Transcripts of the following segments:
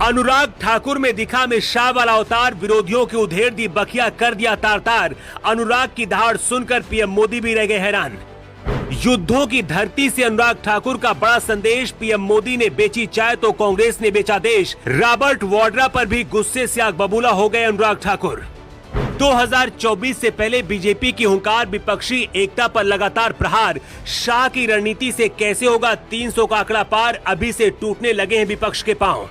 अनुराग ठाकुर में दिखा अमित शाह वाला अवतार, विरोधियों की उधेड़ दी बखिया, कर दिया तार तार। अनुराग की दहाड़ सुनकर पीएम मोदी भी रह गए हैरान। युद्धों की धरती से अनुराग ठाकुर का बड़ा संदेश, पीएम मोदी ने बेची चाय तो कांग्रेस ने बेचा देश। रॉबर्ट वाड्रा पर भी गुस्से से आग बबूला हो गए अनुराग ठाकुर। 2024 से पहले बीजेपी की हुंकार, विपक्षी एकता पर लगातार प्रहार। शाह की रणनीति से कैसे होगा 300 का आंकड़ा पार, अभी से टूटने लगे हैं विपक्ष के पांव।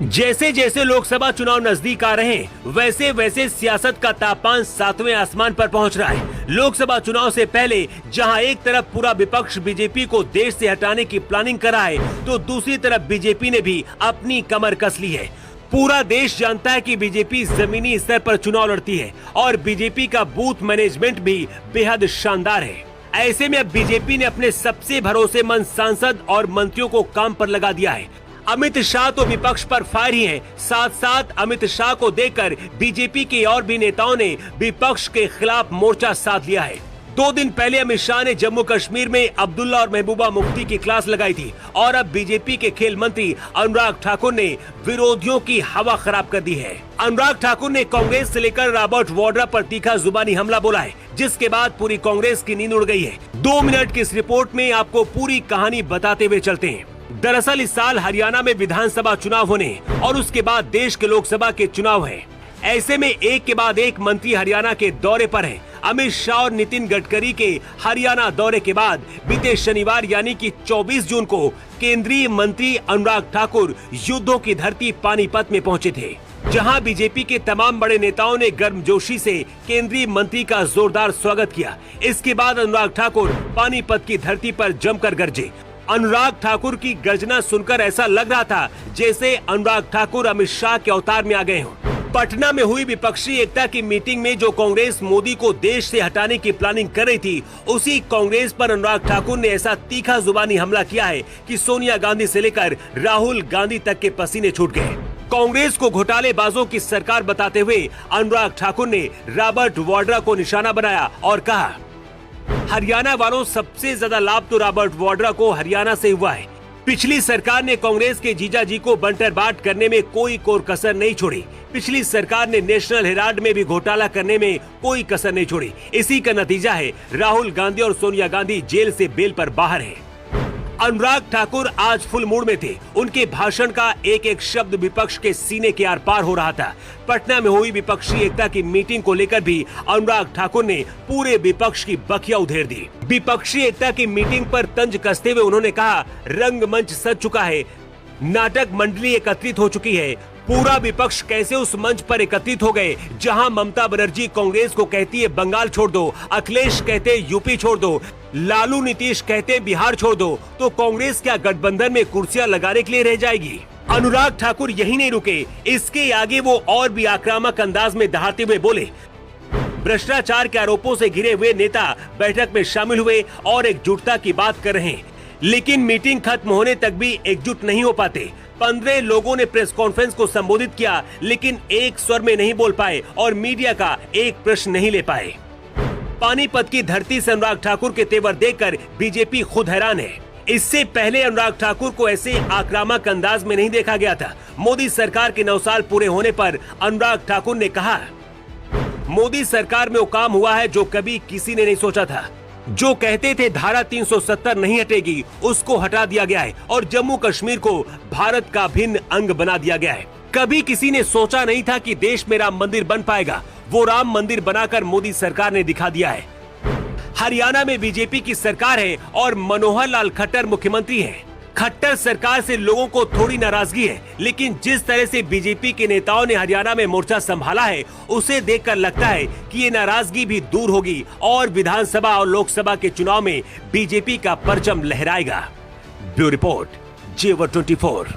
जैसे जैसे लोकसभा चुनाव नजदीक आ रहे हैं, वैसे वैसे सियासत का तापमान 7वें आसमान पर पहुंच रहा है। लोकसभा चुनाव से पहले जहां एक तरफ पूरा विपक्ष बीजेपी को देश से हटाने की प्लानिंग कर रहा है, तो दूसरी तरफ बीजेपी ने भी अपनी कमर कस ली है। पूरा देश जानता है कि बीजेपी जमीनी स्तर पर चुनाव लड़ती है और बीजेपी का बूथ मैनेजमेंट भी बेहद शानदार है। ऐसे में अब बीजेपी ने अपने सबसे भरोसेमंद सांसद और मंत्रियों को काम पर लगा दिया है। अमित शाह तो विपक्ष पर फायर ही हैं, साथ साथ अमित शाह को देखकर बीजेपी के और भी नेताओं ने विपक्ष के खिलाफ मोर्चा साध लिया है। 2 दिन पहले अमित शाह ने जम्मू कश्मीर में अब्दुल्ला और महबूबा मुफ्ती की क्लास लगाई थी और अब बीजेपी के खेल मंत्री अनुराग ठाकुर ने विरोधियों की हवा खराब कर दी है। अनुराग ठाकुर ने कांग्रेस से लेकर रॉबर्ट वाड्रा पर तीखा जुबानी हमला बोला है, जिसके बाद पूरी कांग्रेस की नींद उड़ गई है। 2 मिनट की इस रिपोर्ट में आपको पूरी कहानी बताते हुए चलते हैं। दरअसल इस साल हरियाणा में विधानसभा चुनाव होने और उसके बाद देश के लोकसभा के चुनाव हैं। ऐसे में एक के बाद एक मंत्री हरियाणा के दौरे पर हैं। अमित शाह और नितिन गडकरी के हरियाणा दौरे के बाद बीते शनिवार यानी कि 24 जून को केंद्रीय मंत्री अनुराग ठाकुर युद्धों की धरती पानीपत में पहुंचे थे, जहां बीजेपी के तमाम बड़े नेताओं ने गर्मजोशी से केंद्रीय मंत्री का जोरदार स्वागत किया। इसके बाद अनुराग ठाकुर पानीपत की धरती पर जमकर गरजे। अनुराग ठाकुर की गर्जना सुनकर ऐसा लग रहा था जैसे अनुराग ठाकुर अमित शाह के अवतार में आ गए हों। पटना में हुई विपक्षी एकता की मीटिंग में जो कांग्रेस मोदी को देश से हटाने की प्लानिंग कर रही थी, उसी कांग्रेस पर अनुराग ठाकुर ने ऐसा तीखा जुबानी हमला किया है कि सोनिया गांधी से लेकर राहुल गांधी तक के पसीने छूट गए। कांग्रेस को घोटालेबाजों की सरकार बताते हुए अनुराग ठाकुर ने रॉबर्ट वाड्रा को निशाना बनाया और कहा, हरियाणा वालों सबसे ज्यादा लाभ तो रॉबर्ट वाड्रा को हरियाणा से हुआ है। पिछली सरकार ने कांग्रेस के जीजाजी को बंटर बाट करने में कोई कोर कसर नहीं छोड़ी। पिछली सरकार ने नेशनल हेराल्ड में भी घोटाला करने में कोई कसर नहीं छोड़ी। इसी का नतीजा है राहुल गांधी और सोनिया गांधी जेल से बेल पर बाहर हैं। अनुराग ठाकुर आज फुल मूड में थे। उनके भाषण का एक एक शब्द विपक्ष के सीने के आर पार हो रहा था। पटना में हुई विपक्षी एकता की मीटिंग को लेकर भी अनुराग ठाकुर ने पूरे विपक्ष की बखिया उधेड़ दी। विपक्षी एकता की मीटिंग पर तंज कसते हुए उन्होंने कहा, रंगमंच सज चुका है, नाटक मंडली एकत्रित हो चुकी है। पूरा विपक्ष कैसे उस मंच पर एकत्रित हो गए जहां ममता बनर्जी कांग्रेस को कहती है बंगाल छोड़ दो, अखिलेश कहते यूपी छोड़ दो, लालू नीतीश कहते बिहार छोड़ दो, तो कांग्रेस क्या गठबंधन में कुर्सियां लगाने के लिए रह जाएगी? अनुराग ठाकुर यही नहीं रुके, इसके आगे वो और भी आक्रामक अंदाज में दहाड़ते हुए बोले। भ्रष्टाचार के आरोपों से घिरे हुए नेता बैठक में शामिल हुए और एकजुटता की बात कर रहे हैं, लेकिन मीटिंग खत्म होने तक भी एकजुट नहीं हो पाते। 15 लोगों ने प्रेस कॉन्फ्रेंस को संबोधित किया, लेकिन एक स्वर में नहीं बोल पाए और मीडिया का एक प्रश्न नहीं ले पाए। पानीपत की धरती से अनुराग ठाकुर के तेवर देखकर बीजेपी खुद हैरान है। इससे पहले अनुराग ठाकुर को ऐसे आक्रामक अंदाज में नहीं देखा गया था। मोदी सरकार के 9 साल पूरे होने पर अनुराग ठाकुर ने कहा, मोदी सरकार में वो काम हुआ है जो कभी किसी ने नहीं सोचा था। जो कहते थे धारा 370 नहीं हटेगी, उसको हटा दिया गया है और जम्मू कश्मीर को भारत का भिन्न अंग बना दिया गया है। कभी किसी ने सोचा नहीं था कि देश में राम मंदिर बन पाएगा। वो राम मंदिर बनाकर मोदी सरकार ने दिखा दिया है। हरियाणा में बीजेपी की सरकार है और मनोहर लाल खट्टर मुख्यमंत्री हैं। खट्टर सरकार से लोगों को थोड़ी नाराजगी है, लेकिन जिस तरह से बीजेपी के नेताओं ने हरियाणा में मोर्चा संभाला है, उसे देखकर लगता है कि ये नाराजगी भी दूर होगी और विधानसभा और लोकसभा के चुनाव में बीजेपी का परचम लहराएगा। ब्यूरो रिपोर्ट, जेवर 24।